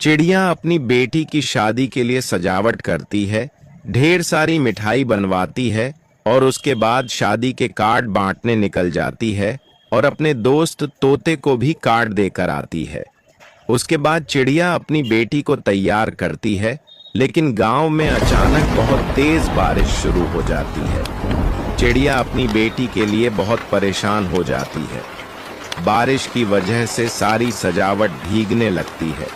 चिड़िया अपनी बेटी की शादी के लिए सजावट करती है, ढेर सारी मिठाई बनवाती है और उसके बाद शादी के कार्ड बांटने निकल जाती है और अपने दोस्त तोते को भी कार्ड देकर आती है। उसके बाद चिड़िया अपनी बेटी को तैयार करती है, लेकिन गांव में अचानक बहुत तेज बारिश शुरू हो जाती है। चिड़िया अपनी बेटी के लिए बहुत परेशान हो जाती है। बारिश की वजह से सारी सजावट भीगने लगती है।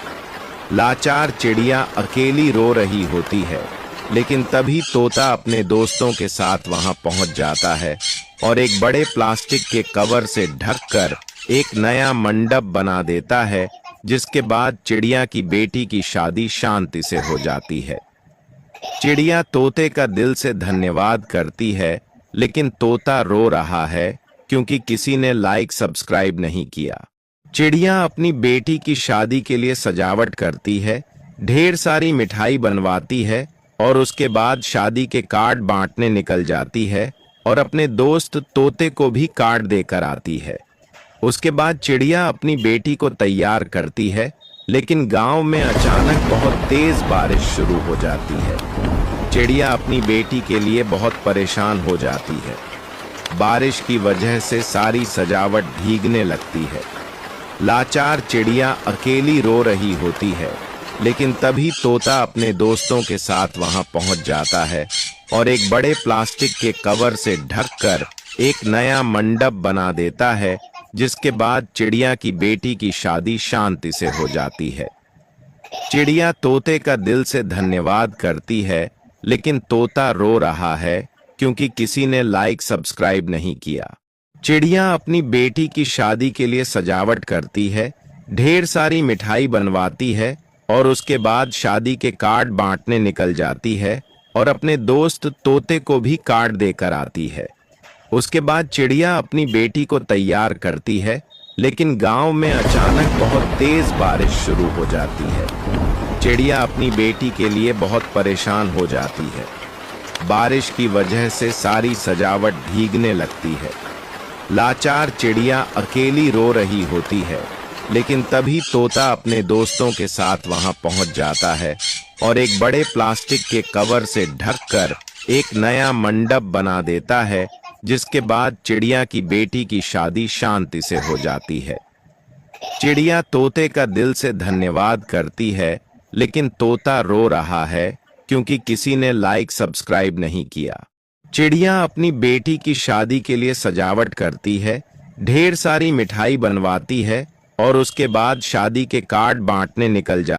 लाचार चिड़िया अकेली रो रही होती है, लेकिन तभी तोता अपने दोस्तों के साथ वहां पहुंच जाता है और एक बड़े प्लास्टिक के कवर से ढककर एक नया मंडप बना देता है, जिसके बाद चिड़िया की बेटी की शादी शांति से हो जाती है। चिड़िया तोते का दिल से धन्यवाद करती है, लेकिन तोता रो रहा है क्योंकि किसी ने लाइक सब्सक्राइब नहीं किया। चिड़िया अपनी बेटी की शादी के लिए सजावट करती है, ढेर सारी मिठाई बनवाती है और उसके बाद शादी के कार्ड बांटने निकल जाती है और अपने दोस्त तोते को भी कार्ड देकर आती है। उसके बाद चिड़िया अपनी बेटी को तैयार करती है, लेकिन गांव में अचानक बहुत तेज बारिश शुरू हो जाती है। चिड़िया अपनी बेटी के लिए बहुत परेशान हो जाती है। बारिश की वजह से सारी सजावट भीगने लगती है। लाचार चिड़िया अकेली रो रही होती है, लेकिन तभी तोता अपने दोस्तों के साथ वहां पहुंच जाता है और एक बड़े प्लास्टिक के कवर से ढककर एक नया मंडप बना देता है, जिसके बाद चिड़िया की बेटी की शादी शांति से हो जाती है। चिड़िया तोते का दिल से धन्यवाद करती है, लेकिन तोता रो रहा है क्योंकि किसी ने लाइक सब्सक्राइब नहीं किया। चिड़िया अपनी बेटी की शादी के लिए सजावट करती है, ढेर सारी मिठाई बनवाती है और उसके बाद शादी के कार्ड बांटने निकल जाती है और अपने दोस्त तोते को भी कार्ड देकर आती है। उसके बाद चिड़िया अपनी बेटी को तैयार करती है, लेकिन गांव में अचानक बहुत तेज बारिश शुरू हो जाती है। चिड़िया अपनी बेटी के लिए बहुत परेशान हो जाती है। बारिश की वजह से सारी सजावट भीगने लगती है। लाचार चिड़िया अकेली रो रही होती है, लेकिन तभी तोता अपने दोस्तों के साथ वहां पहुंच जाता है और एक बड़े प्लास्टिक के कवर से ढककर एक नया मंडप बना देता है, जिसके बाद चिड़िया की बेटी की शादी शांति से हो जाती है। चिड़िया तोते का दिल से धन्यवाद करती है, लेकिन तोता रो रहा है क्योंकि किसी ने लाइक सब्सक्राइब नहीं किया। चिड़िया अपनी बेटी की शादी के लिए सजावट करती है, ढेर सारी मिठाई बनवाती है और उसके बाद शादी के कार्ड बांटने निकल जाती है।